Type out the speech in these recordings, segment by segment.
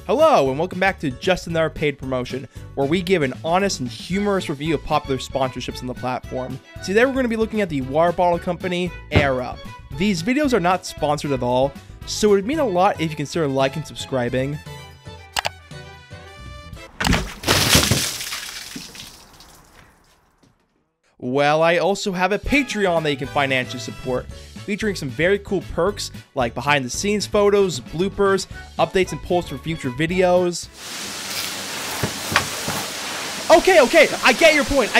Hello, and welcome back to Just Another Paid Promotion, where we give an honest and humorous review of popular sponsorships on the platform. Today we're going to be looking at the water bottle company, airup. These videos are not sponsored at all, so it would mean a lot if you consider liking and subscribing. Well, I also have a Patreon that you can financially support, featuring some very cool perks like behind the scenes photos, bloopers, updates and polls for future videos. Okay, I get your point,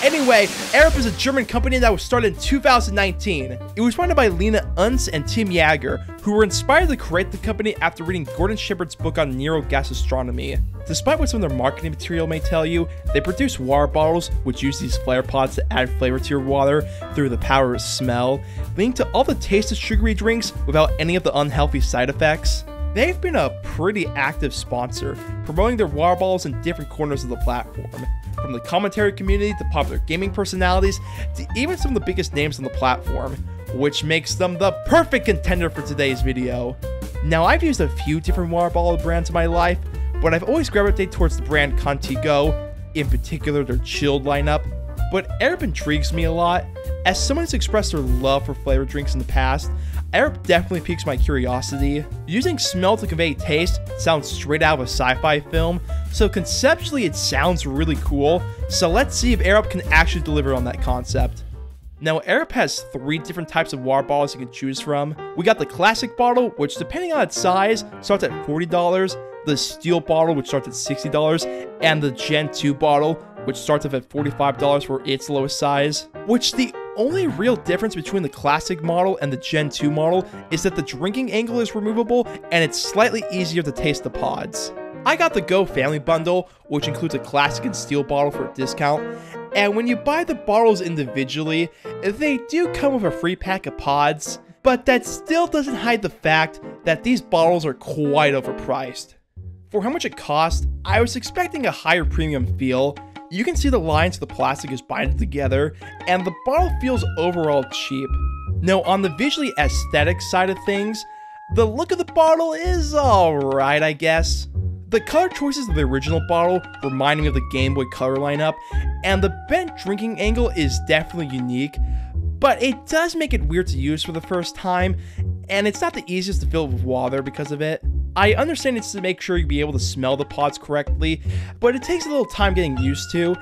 Anyway, airup is a German company that was started in 2019. It was founded by Lena Unz and Tim Jager, who were inspired to create the company after reading Gordon Shepard's book on neurogas astronomy. Despite what some of their marketing material may tell you, they produce water bottles which use these flare pods to add flavor to your water through the power of smell, leading to all the taste of sugary drinks without any of the unhealthy side effects. They've been a pretty active sponsor, promoting their water bottles in different corners of the platform, from the commentary community to popular gaming personalities to even some of the biggest names on the platform, which makes them the perfect contender for today's video. Now, I've used a few different water bottle brands in my life, but I've always gravitated towards the brand Contigo, in particular their chilled lineup, but airup intrigues me a lot. As someone who's expressed their love for flavored drinks in the past, airup definitely piques my curiosity. Using smell to convey taste sounds straight out of a sci-fi film, so conceptually it sounds really cool, so let's see if airup can actually deliver on that concept. Now, airup has 3 different types of water bottles you can choose from. We got the classic bottle, which depending on its size, starts at $40, the steel bottle, which starts at $60, and the Gen 2 bottle, which starts off at $45 for its lowest size. Which the only real difference between the classic model and the Gen 2 model is that the drinking angle is removable and it's slightly easier to taste the pods. I got the Go Family Bundle, which includes a classic and steel bottle for a discount, and when you buy the bottles individually, they do come with a free pack of pods, but that still doesn't hide the fact that these bottles are quite overpriced. For how much it cost, I was expecting a higher premium feel. You can see the lines of the plastic is binded together, and the bottle feels overall cheap. Now, on the visually aesthetic side of things, the look of the bottle is alright, I guess. The color choices of the original bottle remind me of the Game Boy Color lineup, and the bent drinking angle is definitely unique, but it does make it weird to use for the first time, and it's not the easiest to fill with water because of it. I understand it's to make sure you be able to smell the pods correctly, but it takes a little time getting used to,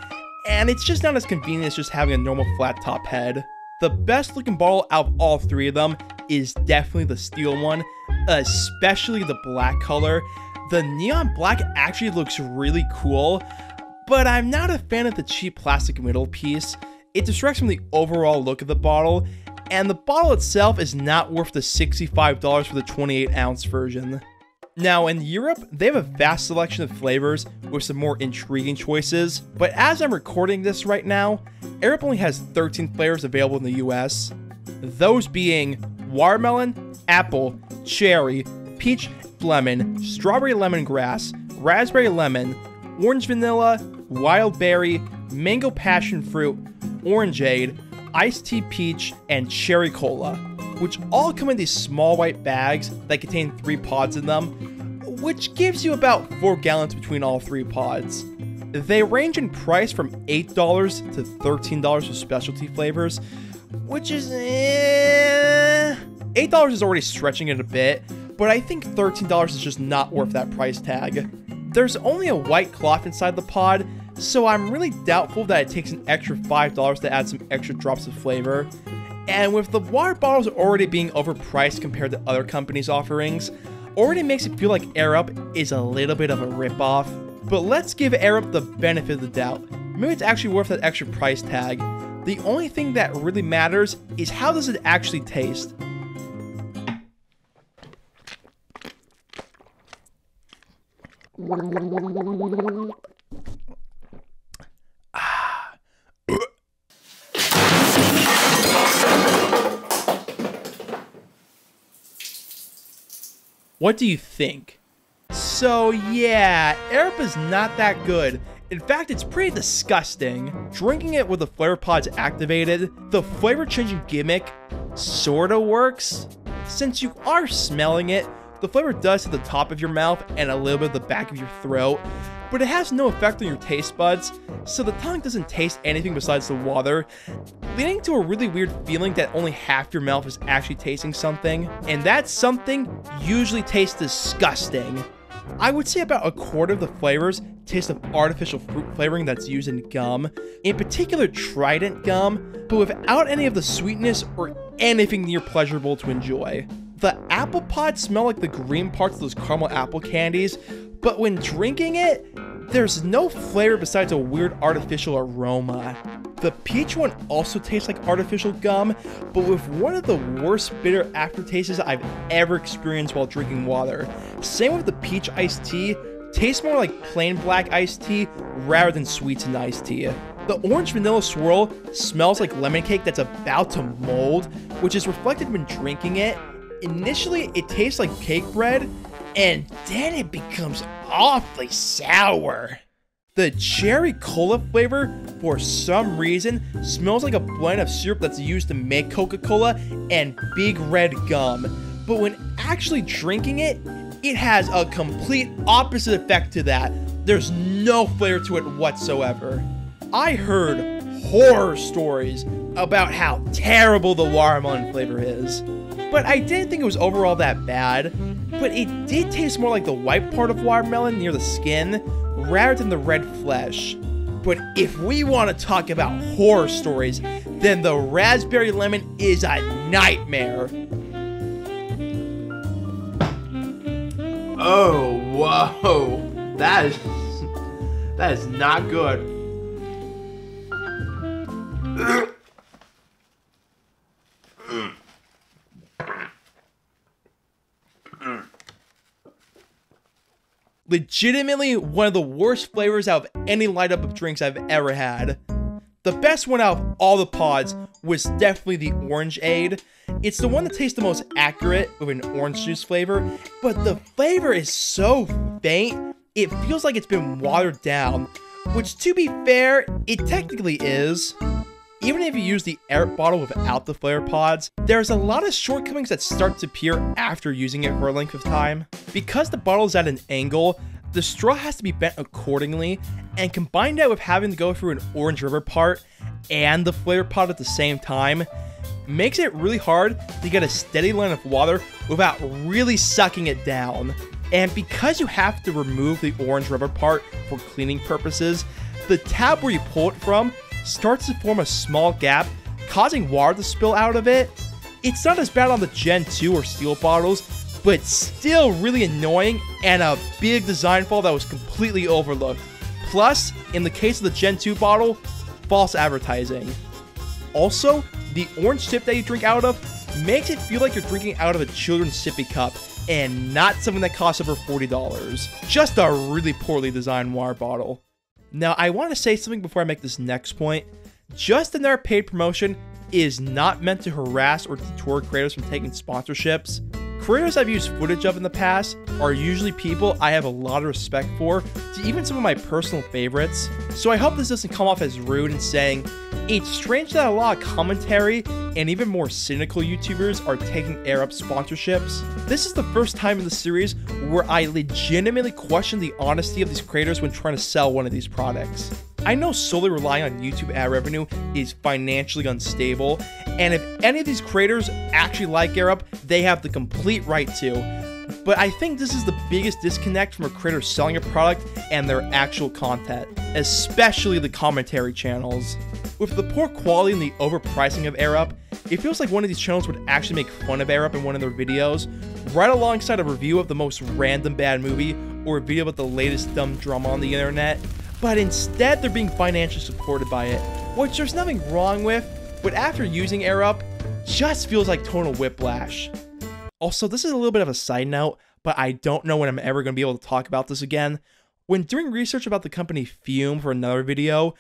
and it's just not as convenient as just having a normal flat top head. The best looking bottle out of all 3 of them is definitely the steel one, especially the black color. The neon black actually looks really cool, but I'm not a fan of the cheap plastic middle piece. It distracts from the overall look of the bottle, and the bottle itself is not worth the $65 for the 28-ounce version. Now, in Europe, they have a vast selection of flavors with some more intriguing choices, but as I'm recording this right now, airup only has 13 flavors available in the US, those being watermelon, apple, cherry, peach lemon, strawberry lemongrass, raspberry lemon, orange vanilla, wild berry, mango passion fruit, orangeade, iced tea peach, and cherry cola, which all come in these small white bags that contain 3 pods in them, which gives you about 4 gallons between all 3 pods. They range in price from $8 to $13 for specialty flavors, which is $8 is already stretching it a bit, but I think $13 is just not worth that price tag. There's only a white cloth inside the pod, so I'm really doubtful that it takes an extra $5 to add some extra drops of flavor. And with the water bottles already being overpriced compared to other companies' offerings, already makes it feel like airup is a little bit of a ripoff. But let's give airup the benefit of the doubt. Maybe it's actually worth that extra price tag. The only thing that really matters is how does it actually taste. What do you think? So yeah, airup is not that good. In fact, it's pretty disgusting. Drinking it with the flavor pods activated, the flavor changing gimmick sorta works. Since you are smelling it, The flavor does hit the top of your mouth and a little bit of the back of your throat, but it has no effect on your taste buds, so the tongue doesn't taste anything besides the water, leading to a really weird feeling that only half your mouth is actually tasting something, and that something usually tastes disgusting. I would say about a quarter of the flavors taste of artificial fruit flavoring that's used in gum, in particular Trident gum, but without any of the sweetness or anything near pleasurable to enjoy. The apple pods smell like the green parts of those caramel apple candies, but when drinking it, there's no flavor besides a weird artificial aroma. The peach one also tastes like artificial gum, but with one of the worst bitter aftertastes I've ever experienced while drinking water. Same with the peach iced tea, tastes more like plain black iced tea rather than sweetened iced tea. The orange vanilla swirl smells like lemon cake that's about to mold, which is reflected when drinking it. Initially, it tastes like cake bread, and then it becomes awfully sour. The cherry cola flavor, for some reason, smells like a blend of syrup that's used to make Coca-Cola and Big Red gum. But when actually drinking it, it has a complete opposite effect to that. There's no flavor to it whatsoever. I heard horror stories about how terrible the watermelon flavor is, but I didn't think it was overall that bad. But it did taste more like the white part of watermelon near the skin, rather than the red flesh. But if we want to talk about horror stories, then the raspberry lemon is a nightmare. Oh, whoa. That is not good. Legitimately one of the worst flavors out of any lineup of drinks I've ever had. The best one out of all the pods was definitely the Orangeade. It's the one that tastes the most accurate with an orange juice flavor, but the flavor is so faint, it feels like it's been watered down, which to be fair, it technically is. Even if you use the airup bottle without the flavor pods, there's a lot of shortcomings that start to appear after using it for a length of time. Because the bottle is at an angle, the straw has to be bent accordingly, and combine that with having to go through an Orange River part and the flavor pod at the same time, makes it really hard to get a steady line of water without really sucking it down. And because you have to remove the Orange River part for cleaning purposes, the tab where you pull it from starts to form a small gap, causing water to spill out of it. It's not as bad on the Gen 2 or steel bottles, but still really annoying and a big design flaw that was completely overlooked. Plus, in the case of the Gen 2 bottle, false advertising. Also, the orange tip that you drink out of makes it feel like you're drinking out of a children's sippy cup and not something that costs over $40. Just a really poorly designed water bottle. Now, I want to say something before I make this next point. Just another paid promotion is not meant to harass or deter creators from taking sponsorships. Creators I've used footage of in the past are usually people I have a lot of respect for, to even some of my personal favorites. So I hope this doesn't come off as rude in saying, it's strange that a lot of commentary and even more cynical YouTubers are taking airup sponsorships. This is the first time in the series where I legitimately question the honesty of these creators when trying to sell one of these products. I know solely relying on YouTube ad revenue is financially unstable, and if any of these creators actually like airup, they have the complete right to. But I think this is the biggest disconnect from a creator selling a product and their actual content, especially the commentary channels. With the poor quality and the overpricing of airup, it feels like one of these channels would actually make fun of airup in one of their videos, right alongside a review of the most random bad movie or a video about the latest dumb drama on the internet. But instead, they're being financially supported by it, which there's nothing wrong with, but after using airup, just feels like tonal whiplash. Also, this is a little bit of a side note, but I don't know when I'm ever going to be able to talk about this again. When doing research about the company Fume for another video,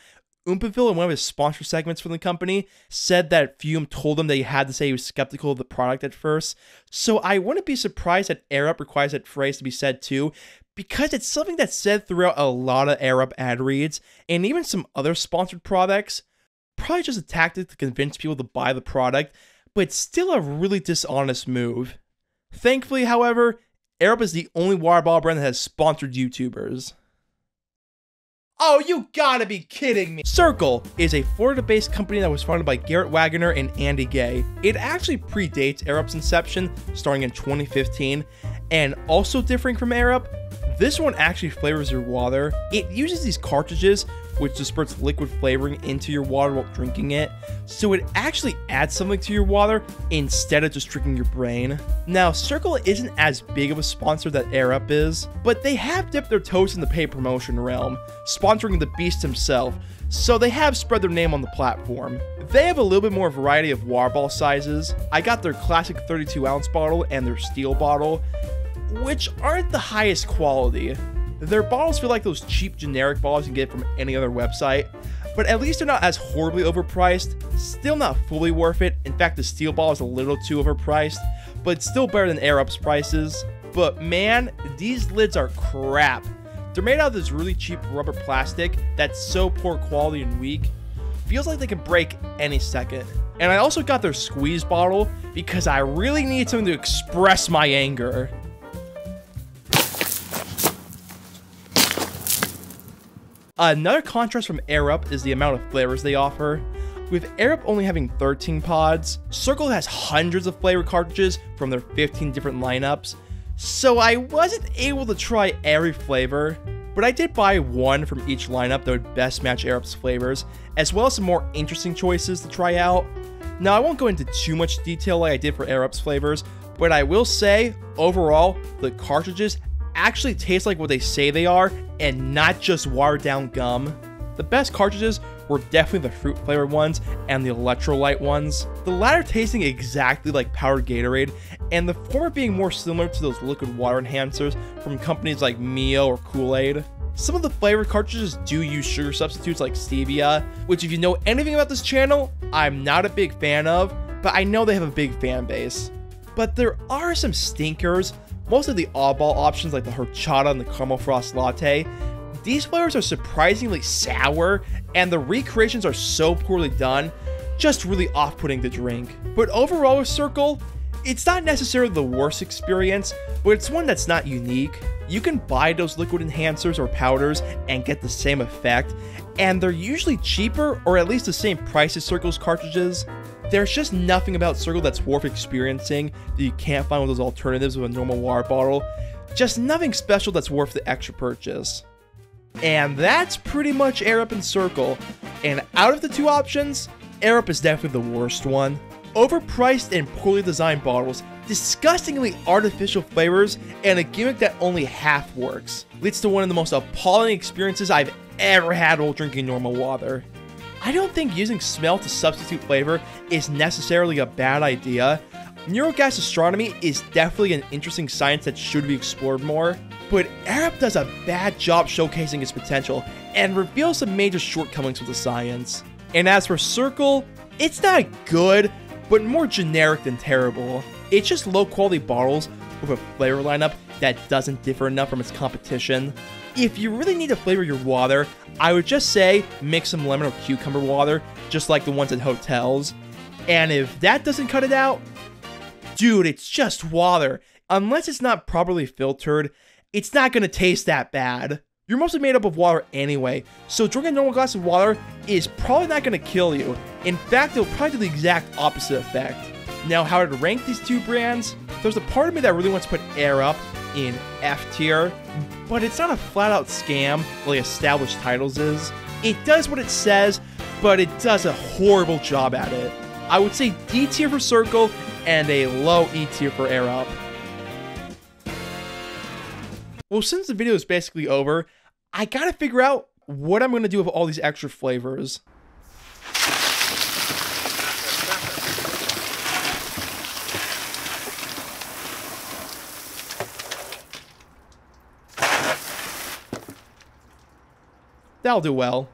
Oompaville, in one of his sponsor segments from the company, said that Fume told him that he had to say he was skeptical of the product at first. So I wouldn't be surprised that airup requires that phrase to be said too, because it's something that's said throughout a lot of airup ad reads, and even some other sponsored products. Probably just a tactic to convince people to buy the product, but still a really dishonest move. Thankfully, however, Airup is the only water bottle brand that has sponsored YouTubers. Oh, you gotta be kidding me. Cirkul is a Florida-based company that was founded by Garrett Wagoner and Andy Gay. It actually predates Airup's inception, starting in 2015, and also differing from Airup, this one actually flavors your water. It uses these cartridges, which disperse liquid flavoring into your water while drinking it, so it actually adds something to your water instead of just drinking your brain. Now, Cirkul isn't as big of a sponsor that Airup is, but they have dipped their toes in the paid promotion realm, sponsoring the Beast himself, so they have spread their name on the platform. They have a little bit more variety of water bottle sizes. I got their classic 32-ounce bottle and their steel bottle, which aren't the highest quality. Their bottles feel like those cheap generic bottles you can get from any other website, but at least they're not as horribly overpriced. Still not fully worth it. In fact, the steel bottle is a little too overpriced, but it's still better than Airup's prices. But man, these lids are crap. They're made out of this really cheap rubber plastic that's so poor quality and weak. Feels like they can break any second. And I also got their squeeze bottle because I really need something to express my anger. Another contrast from Airup is the amount of flavors they offer. With Airup only having 13 pods, Cirkul has hundreds of flavor cartridges from their 15 different lineups, so I wasn't able to try every flavor, but I did buy one from each lineup that would best match Airup's flavors, as well as some more interesting choices to try out. Now, I won't go into too much detail like I did for Airup's flavors, but I will say, overall, the cartridges actually taste like what they say they are, and not just watered down gum. The best cartridges were definitely the fruit flavored ones and the electrolyte ones, the latter tasting exactly like powdered Gatorade, and the former being more similar to those liquid water enhancers from companies like Mio or Kool-Aid. Some of the flavored cartridges do use sugar substitutes like stevia, which if you know anything about this channel, I'm not a big fan of, but I know they have a big fan base. But there are some stinkers. Most of the oddball options like the horchata and the caramel frost latte, these flavors are surprisingly sour, and the recreations are so poorly done, just really off-putting to drink. But overall with Cirkul, it's not necessarily the worst experience, but it's one that's not unique. You can buy those liquid enhancers or powders and get the same effect, and they're usually cheaper or at least the same price as Cirkul's cartridges. There's just nothing about Cirkul that's worth experiencing that you can't find with those alternatives with a normal water bottle. Just nothing special that's worth the extra purchase. And that's pretty much Airup and Cirkul. And out of the two options, Airup is definitely the worst one. Overpriced and poorly designed bottles, disgustingly artificial flavors, and a gimmick that only half works leads to one of the most appalling experiences I've ever had while drinking normal water. I don't think using smell to substitute flavor is necessarily a bad idea. Neurogas astronomy is definitely an interesting science that should be explored more, but Airup does a bad job showcasing its potential and reveals some major shortcomings with the science. And as for Cirkul, it's not good, but more generic than terrible. It's just low quality bottles with a flavor lineup that doesn't differ enough from its competition. If you really need to flavor your water, I would just say mix some lemon or cucumber water, just like the ones at hotels. And if that doesn't cut it out, dude, it's just water. Unless it's not properly filtered, it's not going to taste that bad. You're mostly made up of water anyway, so drinking a normal glass of water is probably not going to kill you. In fact, it'll probably do the exact opposite effect. Now, how to rank these two brands? There's a part of me that really wants to put Airup in F tier, but it's not a flat-out scam like established titles is. It does what it says, but it does a horrible job at it. I would say D tier for Cirkul and a low E tier for Airup. Well, since the video is basically over, I gotta figure out what I'm gonna do with all these extra flavors. That'll do well.